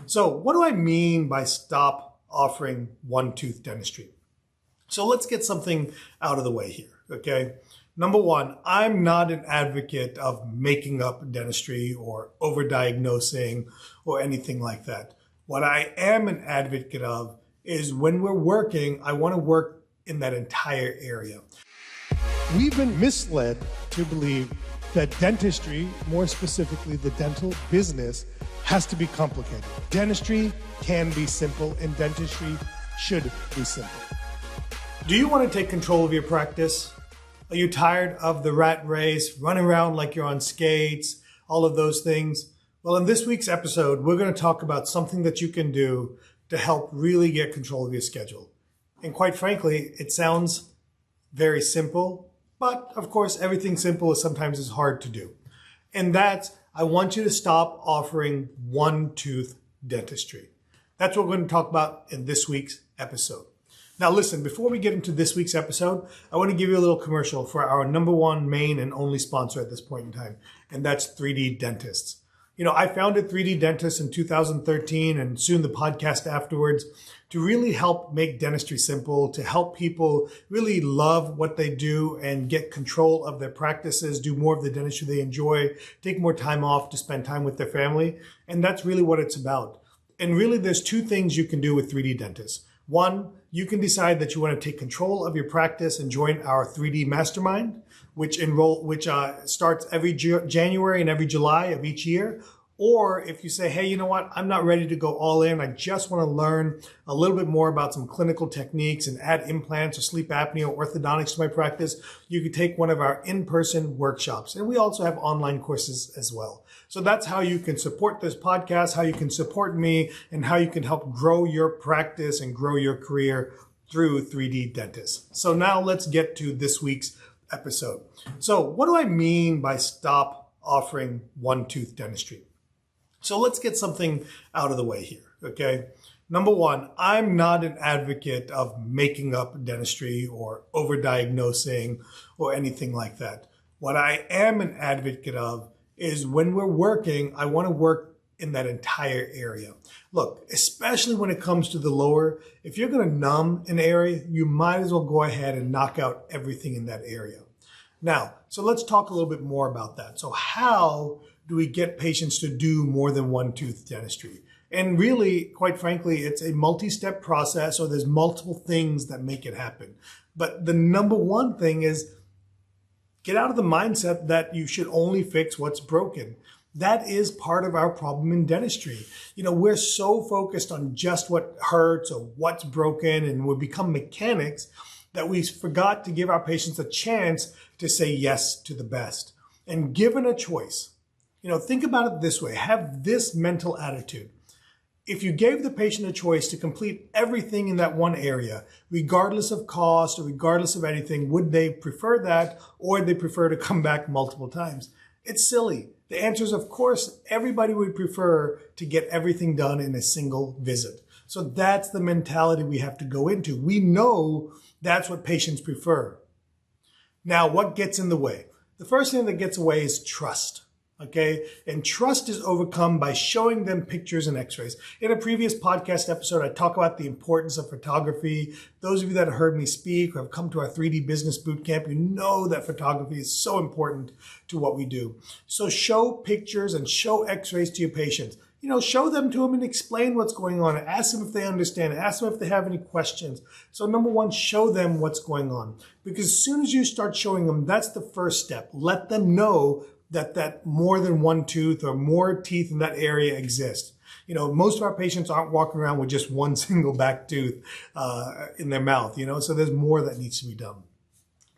So what do I mean by stop offering one-tooth dentistry? So let's get something out of the way here, okay? Number one, I'm not an advocate of making up dentistry or overdiagnosing or anything like that. What I am an advocate of is when we're working, I want to work in that entire area. We've been misled to believe that dentistry, more specifically the dental business, has to be complicated. Dentistry can be simple, and dentistry should be simple. Do you want to take control of your practice? Are you tired of the rat race, running around like you're on skates, all of those things? Well, in this week's episode, we're going to talk about something that you can do to help really get control of your schedule. And quite frankly, it sounds very simple, but of course, everything simple is sometimes hard to do. And that's, I want you to stop offering one-tooth dentistry. That's what we're going to talk about in this week's episode. Now listen, before we get into this week's episode, I want to give you a little commercial for our number one main and only sponsor at this point in time, and that's 3D Dentists. You know, I founded 3D Dentists in 2013 and soon the podcast afterwards to really help make dentistry simple, to help people really love what they do and get control of their practices, do more of the dentistry they enjoy, take more time off to spend time with their family. And that's really what it's about. And really, there's two things you can do with 3D Dentists. One, you can decide that you want to take control of your practice and join our 3D Mastermind, which starts every January and every July of each year. Or if you say, hey, you know what, I'm not ready to go all in. I just want to learn a little bit more about some clinical techniques and add implants or sleep apnea or orthodontics to my practice, you could take one of our in-person workshops. And we also have online courses as well. So that's how you can support this podcast, how you can support me, and how you can help grow your practice and grow your career through 3D Dentists. So now let's get to this week's episode. So what do I mean by stop offering one-tooth dentistry? So let's get something out of the way here, okay? Number one, I'm not an advocate of making up dentistry or overdiagnosing or anything like that. What I am an advocate of is when we're working, I want to work in that entire area. Look, especially when it comes to the lower, if you're going to numb an area, you might as well go ahead and knock out everything in that area. Now, so let's talk a little bit more about that. So how do we get patients to do more than one-tooth dentistry? And really, quite frankly, it's a multi-step process, or there's multiple things that make it happen. But the number one thing is get out of the mindset that you should only fix what's broken. That is part of our problem in dentistry. You know, we're so focused on just what hurts or what's broken, and we become mechanics that we forgot to give our patients a chance to say yes to the best. And given a choice, you know, think about it this way. Have this mental attitude. If you gave the patient a choice to complete everything in that one area, regardless of cost or regardless of anything, would they prefer that, or would they prefer to come back multiple times? It's silly. The answer is, of course, everybody would prefer to get everything done in a single visit. So that's the mentality we have to go into. We know that's what patients prefer. Now, what gets in the way? The first thing that gets away is trust. Okay. And trust is overcome by showing them pictures and x-rays. In a previous podcast episode, I talk about the importance of photography. Those of you that have heard me speak or have come to our 3D Business Bootcamp, you know that photography is so important to what we do. So show pictures and show x-rays to your patients. You know, show them to them and explain what's going on. Ask them if they understand. Ask them if they have any questions. So number one, show them what's going on. Because as soon as you start showing them, that's the first step. Let them know that more than one tooth or more teeth in that area exist. You know, most of our patients aren't walking around with just one single back tooth in their mouth, you know, so there's more that needs to be done.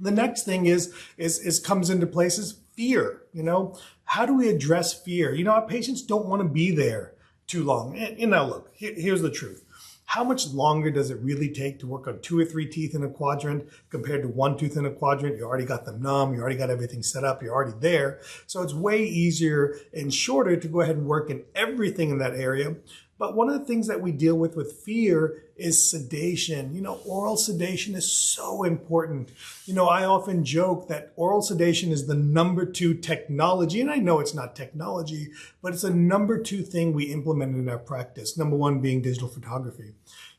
The next thing is comes into place is fear. You know, how do we address fear? You know, our patients don't want to be there too long. And, you know, look, here's the truth. How much longer does it really take to work on 2 or 3 teeth in a quadrant compared to 1 tooth in a quadrant? You already got them numb. You already got everything set up. You're already there. So it's way easier and shorter to go ahead and work in everything in that area. But one of the things that we deal with fear is sedation. Oral sedation is so important. I often joke that oral sedation is the number 2 technology, and I know it's not technology, but it's a number 2 thing we implemented in our practice. Number 1 being digital photography.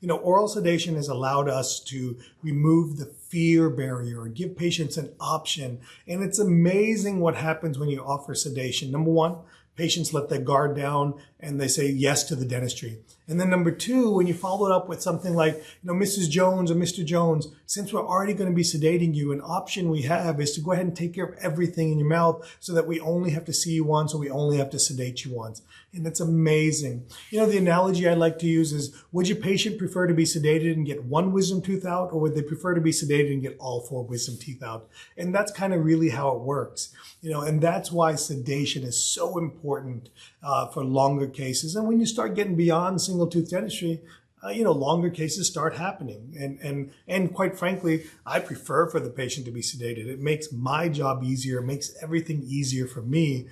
Oral sedation has allowed us to remove the fear barrier and give patients an option. And it's amazing what happens when you offer sedation. Number 1, patients let their guard down and they say yes to the dentistry. And then number 2, when you follow it up with something like, Mrs. Jones or Mr. Jones, since we're already going to be sedating you, an option we have is to go ahead and take care of everything in your mouth so that we only have to see you once, or we only have to sedate you once. And it's amazing. The analogy I like to use is, would your patient prefer to be sedated and get 1 wisdom tooth out, or would they prefer to be sedated and get all 4 wisdom teeth out? And that's kind of really how it works. And that's why sedation is so important for longer cases. And when you start getting beyond single tooth dentistry, longer cases start happening. And quite frankly, I prefer for the patient to be sedated. It makes my job easier. It makes everything easier for me.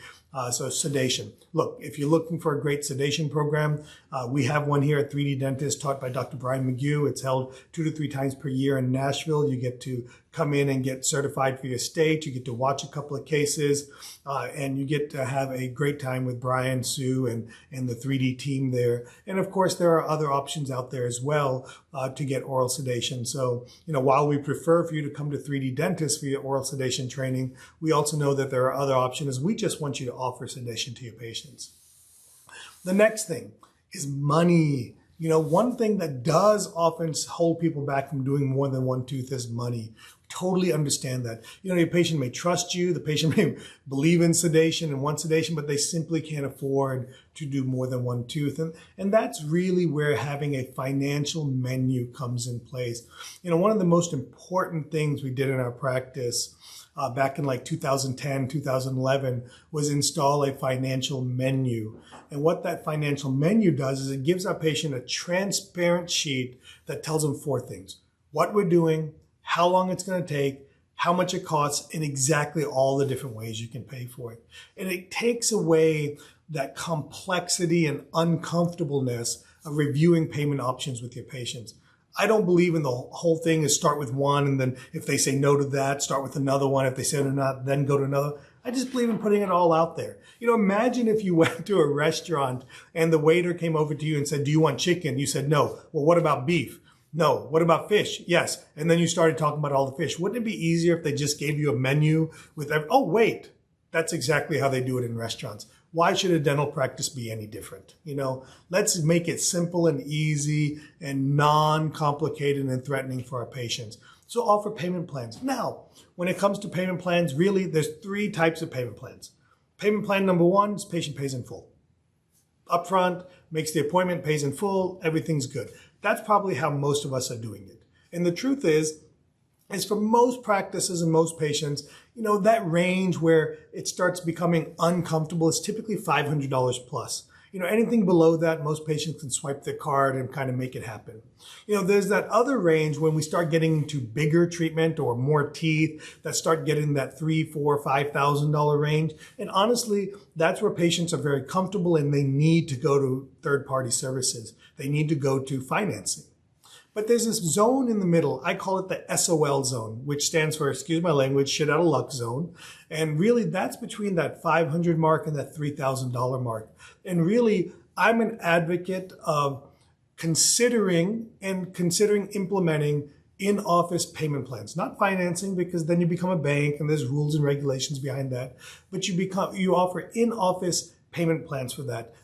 So sedation. Look, if you're looking for a great sedation program, we have one here at 3D Dentist taught by Dr. Brian McGue. It's held 2 to 3 times per year in Nashville. You get to come in and get certified for your state. You get to watch a couple of cases, and you get to have a great time with Brian, Sue, and the 3D team there. And of course, there are other options out there as well to get oral sedation. So, while we prefer for you to come to 3D Dentist for your oral sedation training, we also know that there are other options. We just want you to offer sedation to your patients. The next thing is money. One thing that does often hold people back from doing more than 1 tooth is money. Totally understand that. Your patient may trust you, the patient may believe in sedation and want sedation, but they simply can't afford to do more than 1 tooth. And that's really where having a financial menu comes in place. One of the most important things we did in our practice back in like 2010, 2011 was install a financial menu. And what that financial menu does is it gives our patient a transparent sheet that tells them 4 things: what we're doing, how long it's going to take, how much it costs, and exactly all the different ways you can pay for it. And it takes away that complexity and uncomfortableness of reviewing payment options with your patients. I don't believe in the whole thing is start with one, and then if they say no to that, start with another one. If they say no to that, then go to another. I just believe in putting it all out there. Imagine if you went to a restaurant and the waiter came over to you and said, "Do you want chicken?" You said no. Well, what about beef? No. What about fish? Yes. And then you started talking about all the fish. Wouldn't it be easier if they just gave you a menu with oh, wait, that's exactly how they do it in restaurants. Why should a dental practice be any different? Let's make it simple and easy and non-complicated and threatening for our patients. So offer payment plans. Now, when it comes to payment plans, really, there's 3 types of payment plans. Payment plan number 1 is patient pays in full. Upfront, makes the appointment, pays in full, everything's good. That's probably how most of us are doing it. And the truth is for most practices and most patients, that range where it starts becoming uncomfortable is typically $500 plus. Anything below that, most patients can swipe their card and kind of make it happen. There's that other range when we start getting into bigger treatment or more teeth that start getting that $3,000, $4,000, $5,000 range. And honestly, that's where patients are very comfortable and they need to go to third-party services. They need to go to financing. But there's this zone in the middle. I call it the SOL zone, which stands for, excuse my language, shit out of luck zone. And really that's between that $500 mark and that $3,000 mark. And really, I'm an advocate of considering implementing in-office payment plans, not financing, because then you become a bank and there's rules and regulations behind that. But you offer in-office payment plans for that,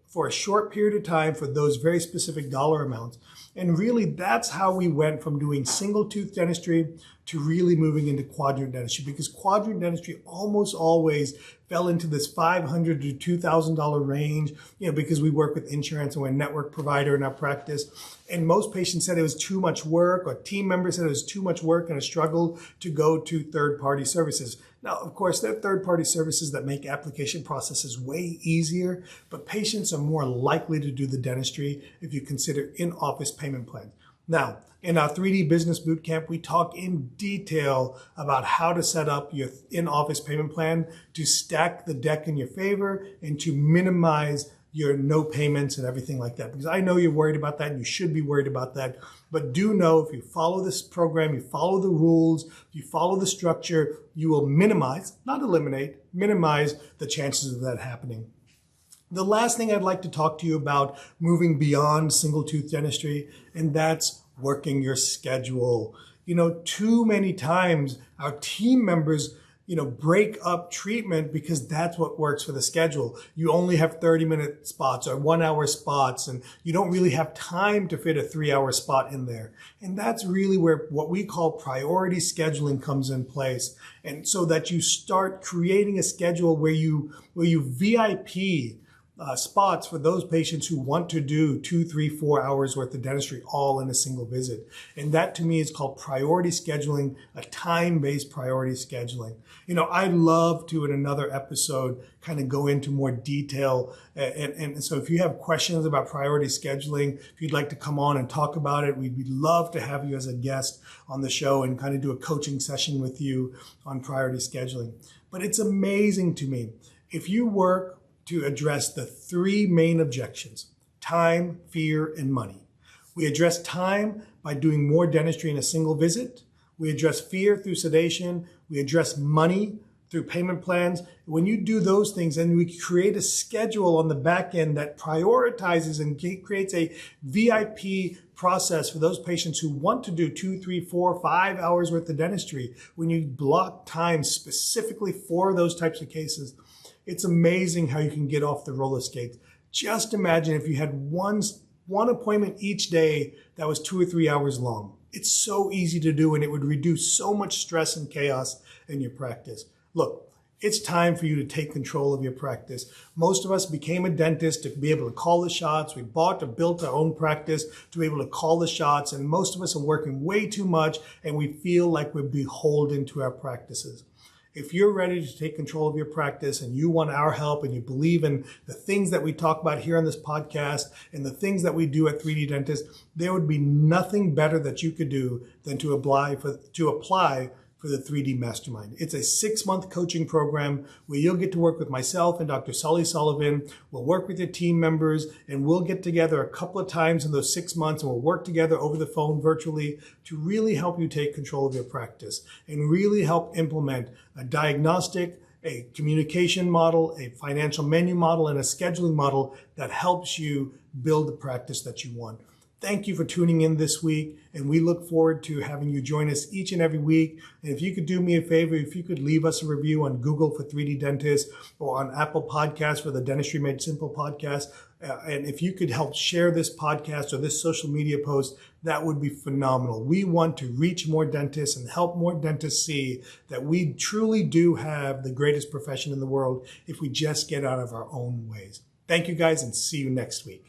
for a short period of time, for those very specific dollar amounts. And really, that's how we went from doing single tooth dentistry to really moving into quadrant dentistry, because quadrant dentistry almost always fell into this $500 to $2,000 range, because we work with insurance and we're a network provider in our practice. And most patients said it was too much work, or team members said it was too much work and a struggle to go to third-party services. Now, of course, there are third-party services that make application processes way easier, but patients are more likely to do the dentistry if you consider in-office payment plans. Now, in our 3D Business Bootcamp, we talk in detail about how to set up your in-office payment plan to stack the deck in your favor and to minimize your no payments and everything like that, because I know you're worried about that and you should be worried about that. But do know if you follow this program, you follow the rules, you follow the structure, you will minimize, not eliminate, minimize the chances of that happening. The last thing I'd like to talk to you about moving beyond single tooth dentistry, and that's working your schedule. Too many times our team members, break up treatment because that's what works for the schedule. You only have 30-minute spots or 1-hour spots, and you don't really have time to fit a 3-hour spot in there. And that's really where what we call priority scheduling comes in place. And so that you start creating a schedule where you VIP spots for those patients who want to do 2, 3, 4 hours worth of dentistry all in a single visit. And that to me is called priority scheduling, a time-based priority scheduling. I'd love to in another episode kind of go into more detail. And so if you have questions about priority scheduling, if you'd like to come on and talk about it, we'd love to have you as a guest on the show and kind of do a coaching session with you on priority scheduling. But it's amazing to me. If you work to address the 3 main objections: time, fear, and money. We address time by doing more dentistry in a single visit. We address fear through sedation. We address money through payment plans. When you do those things, and we create a schedule on the back end that prioritizes and creates a VIP process for those patients who want to do 2, 3, 4, 5 hours worth of dentistry, when you block time specifically for those types of cases, it's amazing how you can get off the roller skates. Just imagine if you had one appointment each day that was 2 or 3 hours long. It's so easy to do, and it would reduce so much stress and chaos in your practice. Look, it's time for you to take control of your practice. Most of us became a dentist to be able to call the shots. We bought or built our own practice to be able to call the shots, and most of us are working way too much, and we feel like we're beholden to our practices. If you're ready to take control of your practice and you want our help and you believe in the things that we talk about here on this podcast and the things that we do at 3D Dentist, there would be nothing better that you could do than to apply for the 3D Mastermind. It's a 6-month coaching program where you'll get to work with myself and Dr. Sully Sullivan. We'll work with your team members, and we'll get together a couple of times in those 6 months, and we'll work together over the phone virtually to really help you take control of your practice and really help implement a diagnostic, a communication model, a financial menu model, and a scheduling model that helps you build the practice that you want. Thank you for tuning in this week, and we look forward to having you join us each and every week. And if you could do me a favor, if you could leave us a review on Google for 3D Dentist or on Apple Podcasts for the Dentistry Made Simple podcast, and if you could help share this podcast or this social media post, that would be phenomenal. We want to reach more dentists and help more dentists see that we truly do have the greatest profession in the world if we just get out of our own ways. Thank you guys, and see you next week.